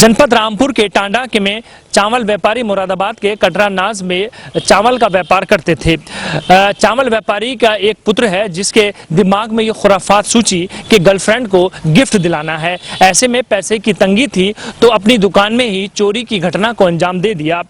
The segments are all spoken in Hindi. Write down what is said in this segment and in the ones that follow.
जनपद रामपुर के टांडा के में चावल व्यापारी मुरादाबाद के कटरा नाज में चावल का व्यापार करते थे। चावल व्यापारी का एक पुत्र है जिसके दिमाग में ये खुराफात सूची कि गर्लफ्रेंड को गिफ्ट दिलाना है। ऐसे में पैसे की तंगी थी तो अपनी दुकान में ही चोरी की घटना को अंजाम दे दिया।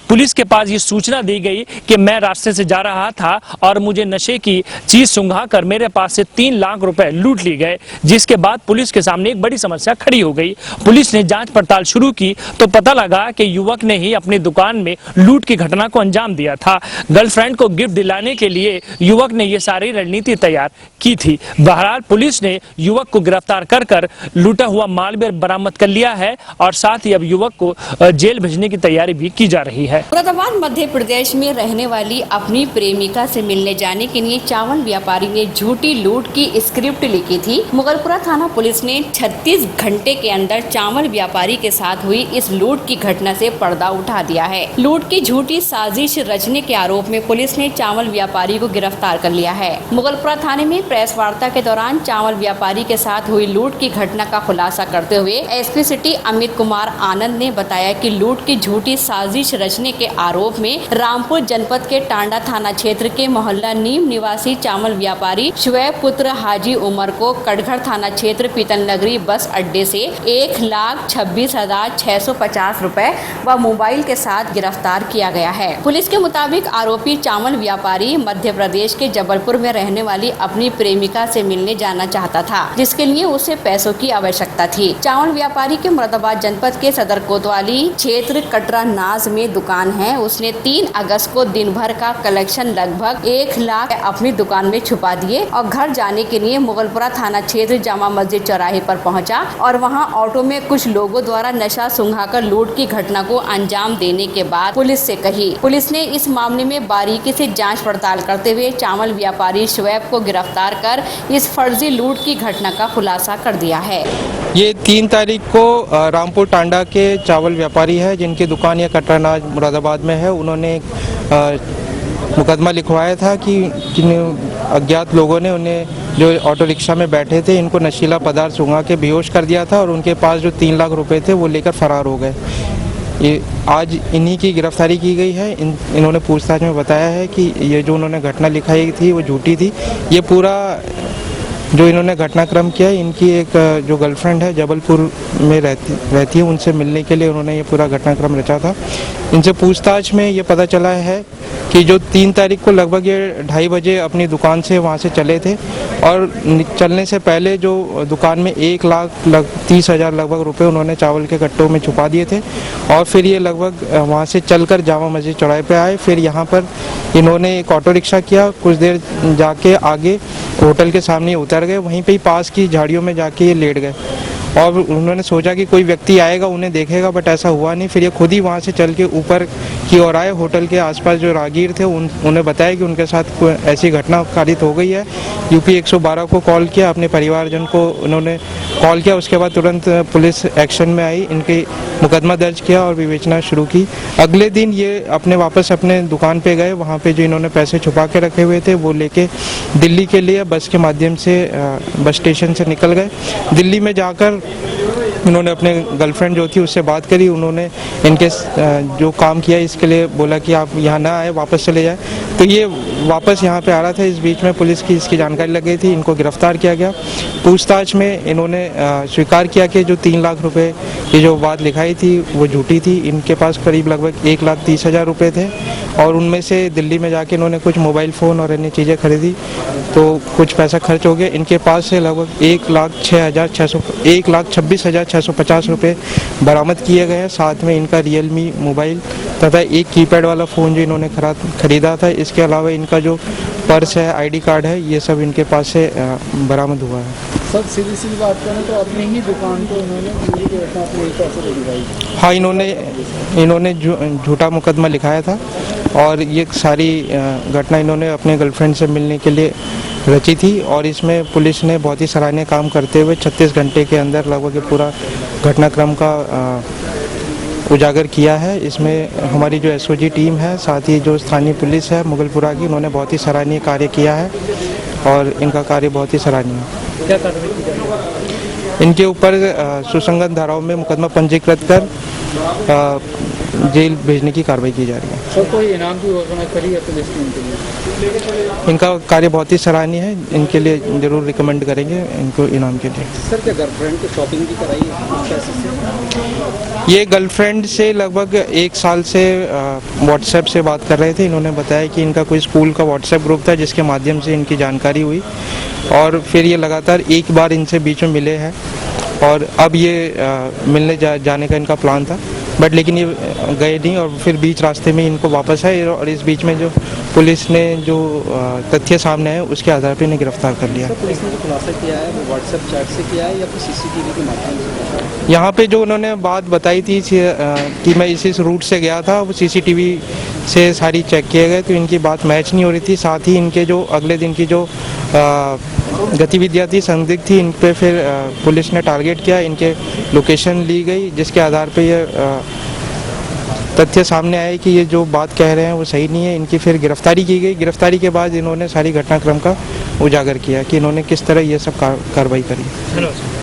पुलिस के पास ये सूचना दी गई कि मैं रास्ते से जा रहा था और मुझे नशे की चीज सुंघाकर मेरे पास से 3 लाख रुपए लूट लिए गए, जिसके बाद पुलिस के सामने एक बड़ी समस्या खड़ी हो गई। पुलिस ने जांच पड़ताल शुरू की तो पता लगा कि युवक ने ही अपनी दुकान में लूट की घटना को अंजाम दिया था। गर्लफ्रेंड को गिफ्ट दिलाने के लिए युवक ने ये सारी रणनीति तैयार की थी। बहरहाल पुलिस ने युवक को गिरफ्तार कर लूटा हुआ माल भी बरामद कर लिया है और साथ ही अब युवक को जेल भेजने की तैयारी भी की जा रही है। मुरादाबाद मध्य प्रदेश में रहने वाली अपनी प्रेमिका से मिलने जाने के लिए चावल व्यापारी ने झूठी लूट की स्क्रिप्ट लिखी थी। मुगलपुरा थाना पुलिस ने 36 घंटे के अंदर चावल व्यापारी के साथ हुई इस लूट की घटना से पर्दा उठा दिया है। लूट की झूठी साजिश रचने के आरोप में पुलिस ने चावल व्यापारी को गिरफ्तार कर लिया है। मुगलपुरा थाने में प्रेस वार्ता के दौरान चावल व्यापारी के साथ हुई लूट की घटना का खुलासा करते हुए एसपी सिटी अमित कुमार आनंद ने बताया कि लूट की झूठी साजिश रचने के आरोप में रामपुर जनपद के टांडा थाना क्षेत्र के मोहल्ला नीम निवासी चावल व्यापारी शुएब पुत्र हाजी उमर को कटघर थाना क्षेत्र पीतल नगरी बस अड्डे से 1,26,650 रुपए व मोबाइल के साथ गिरफ्तार किया गया है। पुलिस के मुताबिक आरोपी चावल व्यापारी मध्य प्रदेश के जबलपुर में रहने वाली अपनी प्रेमिका से मिलने जाना चाहता था, जिसके लिए उसे पैसों की आवश्यकता थी। चावल व्यापारी के मुरादाबाद जनपद के सदर कोतवाली क्षेत्र कटरा नाज में दुकान है। उसने 3 अगस्त को दिन भर का कलेक्शन लगभग 1 लाख अपनी दुकान में छुपा दिए और घर जाने के लिए मुगलपुरा थाना क्षेत्र जामा मस्जिद चौराहे पर पहुंचा और वहां ऑटो में कुछ लोगों द्वारा नशा सुंघाकर लूट की घटना को अंजाम देने के बाद पुलिस से कही। पुलिस ने इस मामले में बारीकी से जांच पड़ताल करते हुए चावल व्यापारी शुएब को गिरफ्तार कर इस फर्जी लूट की घटना का खुलासा कर दिया है। ये 3 तारीख को रामपुर टांडा के चावल व्यापारी है जिनकी दुकान ये कटरा नाज मुरादाबाद में है। उन्होंने मुकदमा लिखवाया था कि अज्ञात लोगों ने उन्हें जो ऑटो रिक्शा में बैठे थे इनको नशीला पदार्थ सूंघा के बेहोश कर दिया था और उनके पास जो 3 लाख रुपए थे वो लेकर फरार हो गए। ये आज इन्हीं की गिरफ्तारी की गई है। इन्होंने पूछताछ में बताया है कि ये जो उन्होंने घटना लिखाई थी वो झूठी थी। ये पूरा जो इन्होंने घटनाक्रम किया है, इनकी एक जो गर्लफ्रेंड है जबलपुर में रहती है, उनसे मिलने के लिए उन्होंने ये पूरा घटनाक्रम रचा था। इनसे पूछताछ में ये पता चला है कि जो 3 तारीख को लगभग ये 2:30 बजे अपनी दुकान से वहाँ से चले थे और चलने से पहले जो दुकान में 1,30,000 लगभग रुपए उन्होंने चावल के कट्टों में छुपा दिए थे और फिर ये लगभग वहाँ से चलकर जामा मस्जिद चौराहे पे आए। फिर यहाँ पर इन्होंने एक ऑटो रिक्शा किया, कुछ देर जाके आगे होटल के सामने उतर गए, वहीं पे ही पास की झाड़ियों में जाके ये लेट गए और उन्होंने सोचा कि कोई व्यक्ति आएगा उन्हें देखेगा, बट ऐसा हुआ नहीं। फिर ये खुद ही वहाँ से चल के ऊपर की ओर आए। होटल के आसपास जो राहगीर थे उन्हें बताया कि उनके साथ ऐसी घटना कारित हो गई है। यूपी 112 को कॉल किया, अपने परिवारजन को उन्होंने कॉल किया। उसके बाद तुरंत पुलिस एक्शन में आई, इनके मुकदमा दर्ज किया और विवेचना शुरू की। अगले दिन ये वापस अपने दुकान पे गए। वहाँ पे जो इन्होंने पैसे छुपा के रखे हुए थे वो लेके दिल्ली के लिए बस के माध्यम से बस स्टेशन से निकल गए। दिल्ली में जाकर उन्होंने अपने गर्लफ्रेंड जो थी उससे बात करी। उन्होंने इनके जो काम किया इसके लिए बोला कि आप यहाँ ना आए, वापस चले जाए। तो ये वापस यहाँ पे आ रहा था। इस बीच में पुलिस की इसकी जानकारी लग गई थी, इनको गिरफ्तार किया गया। पूछताछ में इन्होंने स्वीकार किया कि जो 3 लाख रुपए की जो बात लिखाई थी वो झूठी थी। इनके पास करीब लगभग 1,30,000 रुपये थे और उनमें से दिल्ली में जाके इन्होंने कुछ मोबाइल फ़ोन और अन्य चीज़ें खरीदी तो कुछ पैसा खर्च हो गया। इनके पास से लगभग 1,26,650 रुपये बरामद किए गए हैं। साथ में इनका रियलमी मोबाइल तथा एक कीपैड वाला फ़ोन जो इन्होंने खरीदा था। इसके अलावा इनका जो पर्स है, आईडी कार्ड है, ये सब इनके पास से बरामद हुआ है। सर सीधी बात करें तो अपनी ही दुकान को इन्होंने हाँ, इन्होंने झूठा मुकदमा लिखाया था और ये सारी घटना इन्होंने अपने गर्लफ्रेंड से मिलने के लिए रची थी और इसमें पुलिस ने बहुत ही सराहनीय काम करते हुए 36 घंटे के अंदर लगभग पूरा घटनाक्रम का उजागर किया है। इसमें हमारी जो एसओजी टीम है, साथ ही जो स्थानीय पुलिस है मुगलपुरा की, उन्होंने बहुत ही सराहनीय कार्य किया है और इनका कार्य बहुत ही सराहनीय है। क्या कार्रवाई की जा रही है? इनके ऊपर सुसंगत धाराओं में मुकदमा पंजीकृत कर जेल भेजने की कार्रवाई की जा रही है। सर कोई इनाम की घोषणा करी है पुलिस ने इनके लिए? इनका कार्य बहुत ही सराहनीय है, इनके लिए जरूर रिकमेंड करेंगे इनको इनाम के लिए। सर क्या गर्लफ्रेंड की शॉपिंग भी कराई है इस पैसे से? ये गर्लफ्रेंड से लगभग 1 साल से व्हाट्सएप से बात कर रहे थे। इन्होंने बताया कि इनका कोई स्कूल का व्हाट्सएप ग्रुप था जिसके माध्यम से इनकी जानकारी हुई और फिर ये लगातार एक बार इनसे बीच में मिले हैं और अब ये मिलने जाने का इनका प्लान था, बट लेकिन ये गए नहीं और फिर बीच रास्ते में इनको वापस आए और इस बीच में जो पुलिस ने जो तथ्य सामने आए उसके आधार पर इन्हें गिरफ्तार कर लिया। पुलिस ने जो खुलासा किया है वो व्हाट्सएप चैट से किया है या फिर सीसीटीवी के माध्यम से? यहाँ पे जो उन्होंने बात बताई थी कि मैं इस रूट से गया था, वो सीसीटीवी से सारी चेक किए गए तो इनकी बात मैच नहीं हो रही थी। साथ ही इनके जो अगले दिन की जो गतिविधियाँ थी संदिग्ध थी, इन पे फिर पुलिस ने टारगेट किया, इनके लोकेशन ली गई जिसके आधार पे ये तथ्य सामने आए कि ये जो बात कह रहे हैं वो सही नहीं है। इनकी फिर गिरफ्तारी की गई। गिरफ्तारी के बाद इन्होंने सारी घटनाक्रम का उजागर किया कि इन्होंने किस तरह ये सब कार्रवाई करी।